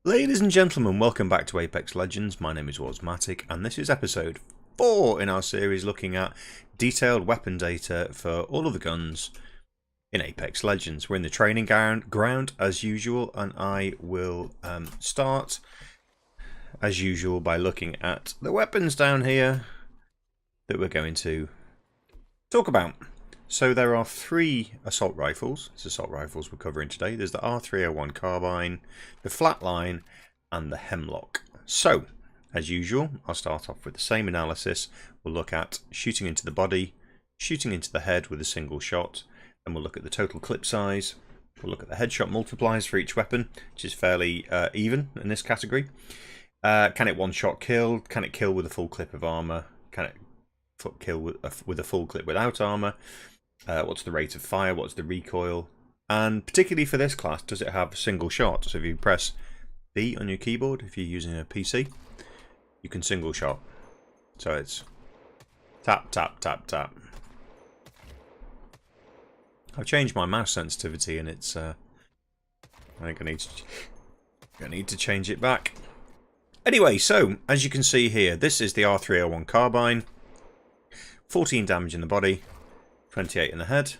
Ladies and gentlemen, welcome back to Apex Legends. My name is Wozmatic, and this is episode 4 in our series looking at detailed weapon data for all of the guns in Apex Legends. We're in the training ground as usual, and I will start as usual by looking at the weapons down here that we're going to talk about. So there are 3 assault rifles. It's assault rifles we're covering today. There's the R1 Carbine, the Flatline, and the Hemlock. So, as usual, I'll start off with the same analysis. We'll look at shooting into the body, shooting into the head with a single shot, and we'll look at the total clip size. We'll look at the headshot multipliers for each weapon, which is fairly even in this category. Can it one-shot kill? Can it kill with a full clip of armor? Can it kill with a full clip without armor? What's the rate of fire? What's the recoil? And particularly for this class, does it have a single shot? So if you press B on your keyboard, if you're using a PC, you can single shot. So it's tap, tap, tap, tap. I've changed my mouse sensitivity, and it's I think I need to change it back. Anyway, so as you can see here, this is the R1 Carbine. 14 damage in the body, 28 in the head.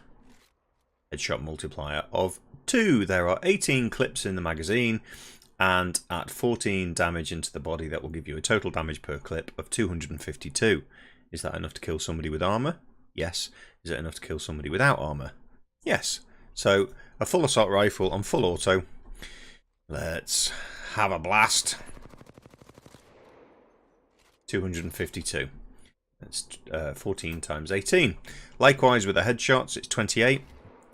Headshot multiplier of 2. There are 18 clips in the magazine, and at 14 damage into the body, that will give you a total damage per clip of 252. Is that enough to kill somebody with armor? Yes. Is it enough to kill somebody without armor? Yes. So a full assault rifle on full auto. Let's have a blast. 252. That's 14 times 18. Likewise with the headshots, it's 28.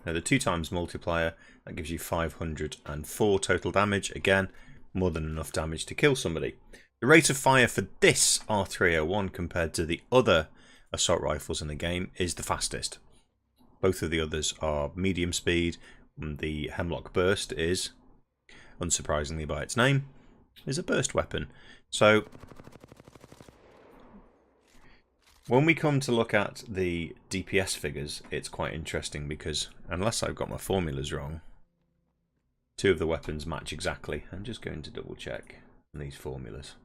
Now the 2 times multiplier, that gives you 504 total damage. Again, more than enough damage to kill somebody. The rate of fire for this R301 compared to the other assault rifles in the game is the fastest. Both of the others are medium speed. The Hemlock Burst is, unsurprisingly by its name, is a burst weapon. So when we come to look at the DPS figures, it's quite interesting because, unless I've got my formulas wrong, 2 of the weapons match exactly. I'm just going to double check these formulas.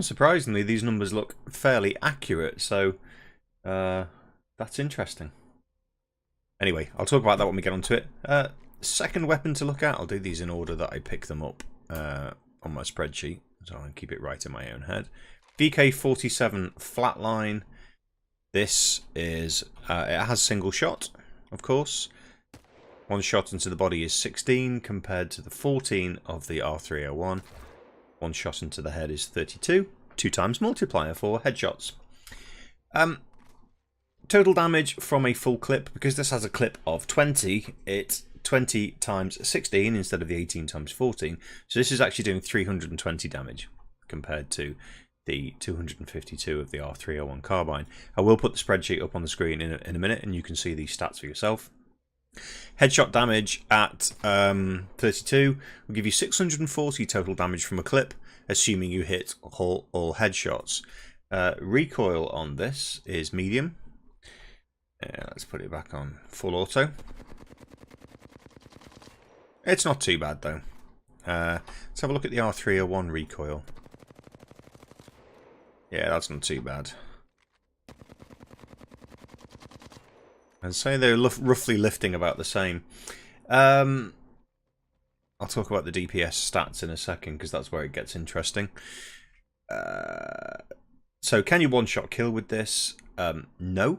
Surprisingly, these numbers look fairly accurate, so that's interesting. Anyway, I'll talk about that when we get onto it. Second weapon to look at, I'll do these in order that I pick them up on my spreadsheet, so I'll keep it right in my own head. VK47 Flatline. This is, it has single shot, of course. 1 shot into the body is 16 compared to the 14 of the R301. 1 shot into the head is 32. 2 times multiplier for headshots. Total damage from a full clip, because this has a clip of 20, it's 20 times 16 instead of the 18 times 14. So this is actually doing 320 damage compared to the 252 of the R301 Carbine. I will put the spreadsheet up on the screen in a minute, and you can see these stats for yourself. Headshot damage at 32 will give you 640 total damage from a clip, assuming you hit all headshots. Recoil on this is medium. Let's put it back on full auto. It's not too bad though. Let's have a look at the R301 recoil. Yeah, that's not too bad. I'd say they're roughly lifting about the same. I'll talk about the DPS stats in a second, because that's where it gets interesting. So can you one-shot kill with this? No,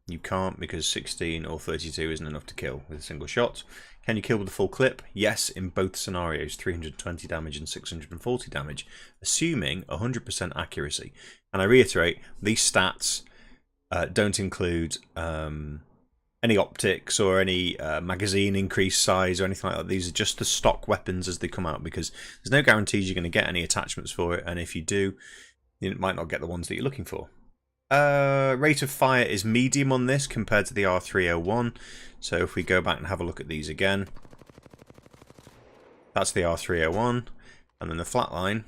you can't, because 16 or 32 isn't enough to kill with a single shot. Can you kill with a full clip? Yes, in both scenarios, 320 damage and 640 damage, assuming 100% accuracy. And I reiterate, these stats don't include any optics or any magazine increase size or anything like that. These are just the stock weapons as they come out, because there's no guarantees you're going to get any attachments for it, and if you do, you might not get the ones that you're looking for. Rate of fire is medium on this compared to the R301. So if we go back and have a look at these again, that's the R301, and then the Flatline,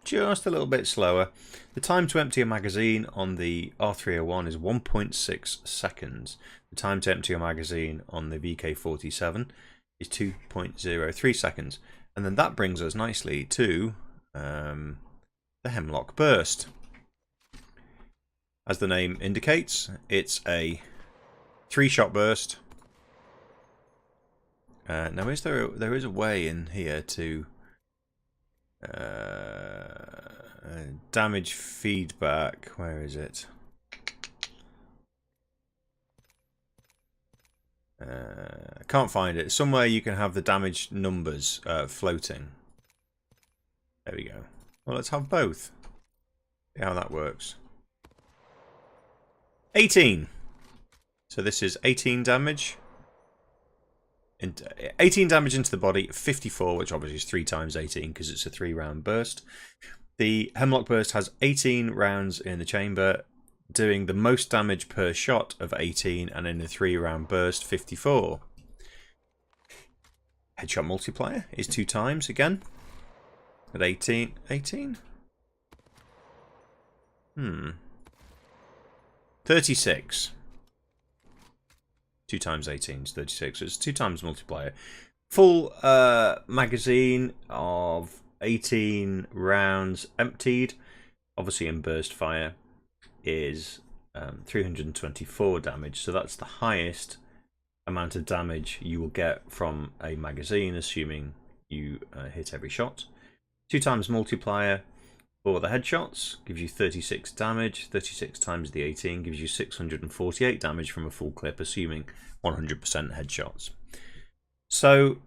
just a little bit slower. The time to empty a magazine on the R301 is 1.6 seconds. The time to empty a magazine on the VK47 is 2.03 seconds. And then that brings us nicely to the Hemlock Burst. As the name indicates, it's a 3-shot burst. Now, there is a way in here to damage feedback. Where is it? I can't find it. Somewhere you can have the damage numbers floating. There we go. Well, let's have both. See how that works. 18. So this is 18 damage. 18 damage into the body, 54, which obviously is 3 times 18 because it's a 3-round burst. The Hemlock Burst has 18 rounds in the chamber, doing the most damage per shot of 18, and in a 3-round burst, 54. Headshot multiplier is 2 times again at 18. 18? 36. 2 times 18 is 36. So it's 2 times multiplier. Full magazine of 18 rounds emptied, obviously in burst fire, is 324 damage. So that's the highest amount of damage you will get from a magazine, assuming you hit every shot. 2 times multiplier for the headshots gives you 36 damage. 36 times the 18 gives you 648 damage from a full clip, assuming 100% headshots. So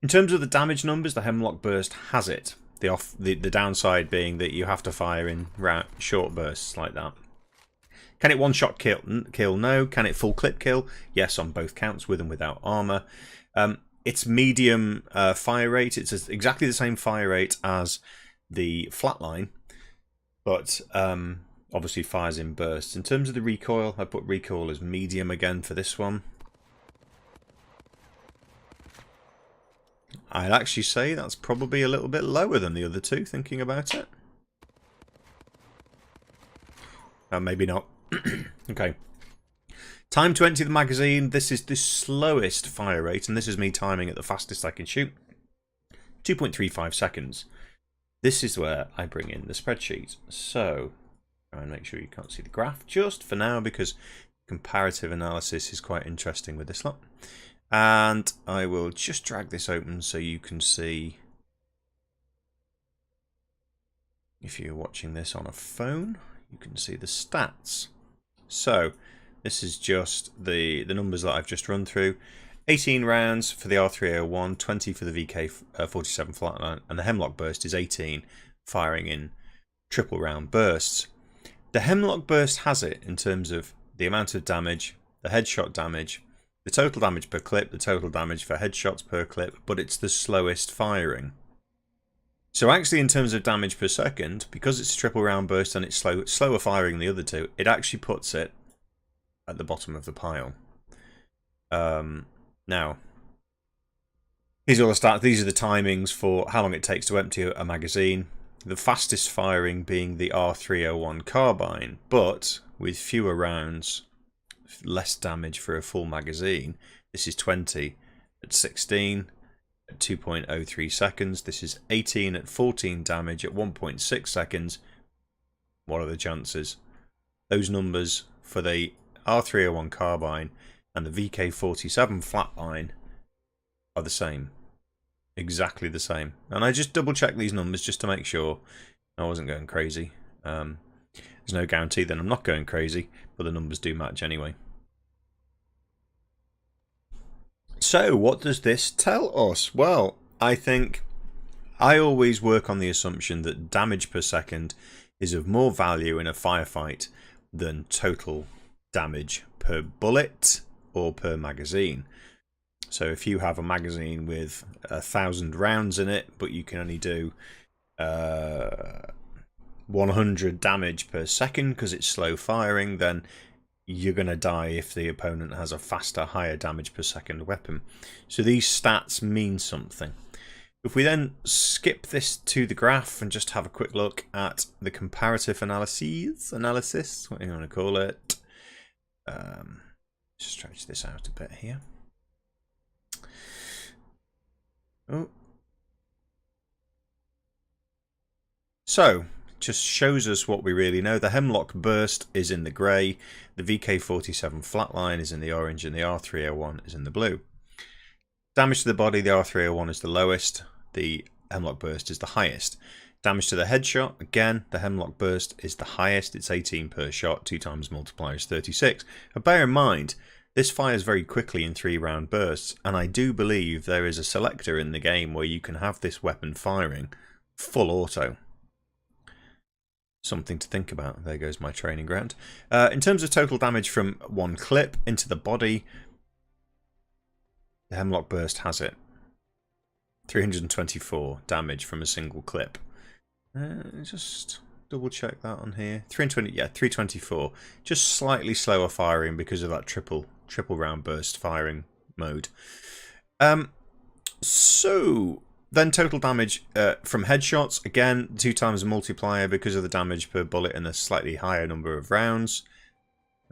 in terms of the damage numbers, the Hemlock Burst has it. The downside being that you have to fire in short bursts like that. Can it one-shot kill? No. Can it full clip kill? Yes, on both counts, with and without armor. It's medium fire rate. It's exactly the same fire rate as the flatline, but obviously fires in bursts. In terms of the recoil, I put recoil as medium again for this one. I'd actually say that's probably a little bit lower than the other two, thinking about it. Maybe not. Okay. Time to empty the magazine. This is the slowest fire rate, and this is me timing at the fastest I can shoot. 2.35 seconds. This is where I bring in the spreadsheet. So, try and make sure you can't see the graph just for now, because comparative analysis is quite interesting with this lot. And I will just drag this open so you can see, if you're watching this on a phone, you can see the stats. So this is just the numbers that I've just run through. 18 rounds for the R301, 20 for the VK47 flatline, and the Hemlock Burst is 18, firing in triple round bursts. The Hemlock Burst has it in terms of the amount of damage, the headshot damage, the total damage per clip, the total damage for headshots per clip, but it's the slowest firing. So actually, in terms of damage per second, because it's a triple round burst and it's slower firing than the other two, it actually puts it at the bottom of the pile. Now, these are all the stats. These are the timings for how long it takes to empty a magazine. The fastest firing being the R1 Carbine, but with fewer rounds, less damage for a full magazine. This is 20 at 16 at 2.03 seconds. This is 18 at 14 damage at 1.6 seconds. What are the chances? Those numbers for the R1 Carbine and the VK47 flatline are the same. Exactly the same. And I just double checked these numbers just to make sure I wasn't going crazy. There's no guarantee that I'm not going crazy, but the numbers do match anyway. So what does this tell us? Well, I think I always work on the assumption that damage per second is of more value in a firefight than total damage per bullet or per magazine. So if you have a magazine with 1,000 rounds in it, but you can only do 100 damage per second because it's slow firing, then you're going to die if the opponent has a faster, higher damage per second weapon. So these stats mean something. If we then skip this to the graph and just have a quick look at the comparative analysis, what you want to call it. Stretch this out a bit here. Oh. So, just shows us what we really know. The Hemlock Burst is in the grey, the VK-47 Flatline is in the orange, and the R301 is in the blue. Damage to the body, the R301 is the lowest, the Hemlock Burst is the highest. Damage to the headshot, again, the Hemlock Burst is the highest, it's 18 per shot, 2 times multiplier is 36. But bear in mind, this fires very quickly in 3-round bursts, and I do believe there is a selector in the game where you can have this weapon firing full auto. Something to think about. There goes my training ground. In terms of total damage from one clip into the body, the Hemlock Burst has it. 324 damage from a single clip. Just double check that on here. 320, yeah, 324. Just slightly slower firing because of that triple round burst firing mode. So then total damage from headshots, again 2 times the multiplier because of the damage per bullet and a slightly higher number of rounds.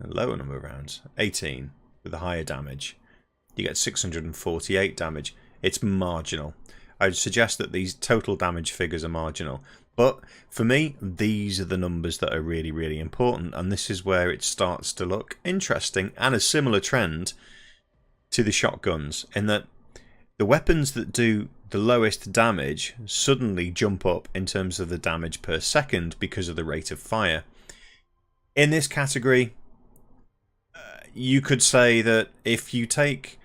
A lower number of rounds, 18 with a higher damage. You get 648 damage. It's marginal. I would suggest that these total damage figures are marginal. But for me, these are the numbers that are really, really important. And this is where it starts to look interesting and a similar trend to the shotguns, in that the weapons that do the lowest damage suddenly jump up in terms of the damage per second because of the rate of fire. In this category, you could say that if you take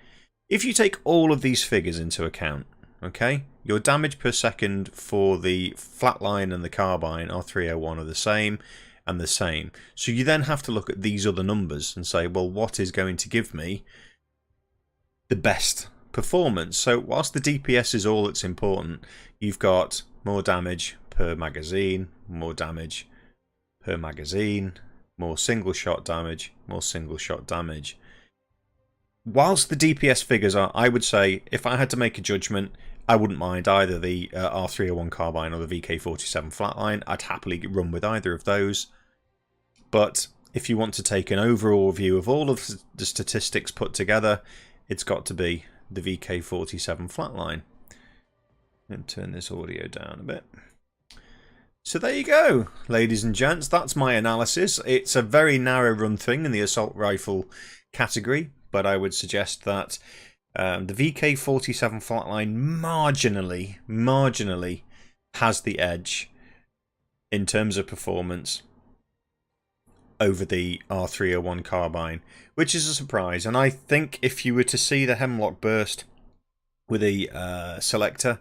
all of these figures into account, okay, your damage per second for the Flatline and the Carbine R301 are the same and the same. So you then have to look at these other numbers and say, well, what is going to give me the best performance? So whilst the DPS is all that's important, you've got more damage per magazine, more damage per magazine, more single shot damage, more single shot damage. Whilst the DPS figures are, I would say, if I had to make a judgment, I wouldn't mind either the R301 Carbine or the VK-47 Flatline. I'd happily run with either of those. But if you want to take an overall view of all of the statistics put together, it's got to be the VK-47 Flatline. And turn this audio down a bit. So there you go, ladies and gents. That's my analysis. It's a very narrow run thing in the assault rifle category, but I would suggest that the VK-47 Flatline marginally has the edge in terms of performance over the R301 Carbine, which is a surprise. And I think if you were to see the Hemlock Burst with a selector,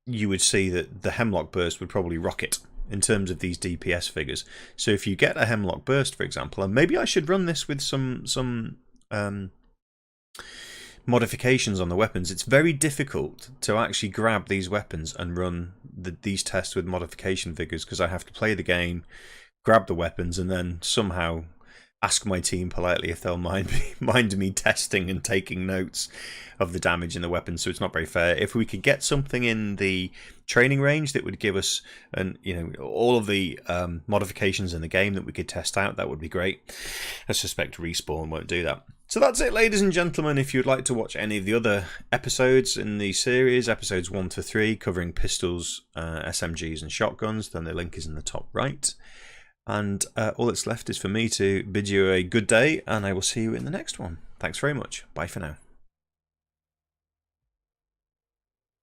you would see that the Hemlock Burst would probably rocket in terms of these DPS figures. So if you get a Hemlock Burst, for example, and maybe I should run this with some modifications on the weapons. It's very difficult to actually grab these weapons and run these tests with modification figures, because I have to play the game, grab the weapons, and then somehow ask my team politely if they'll mind me testing and taking notes of the damage in the weapon. So it's not very fair. If we could get something in the training range that would give us all of the modifications in the game that we could test out, that would be great. I suspect Respawn won't do that. So that's it, ladies and gentlemen. If you'd like to watch any of the other episodes in the series, episodes 1 to 3, covering pistols, SMGs and shotguns, then the link is in the top right. And all that's left is for me to bid you a good day, and I will see you in the next one. Thanks very much. Bye for now.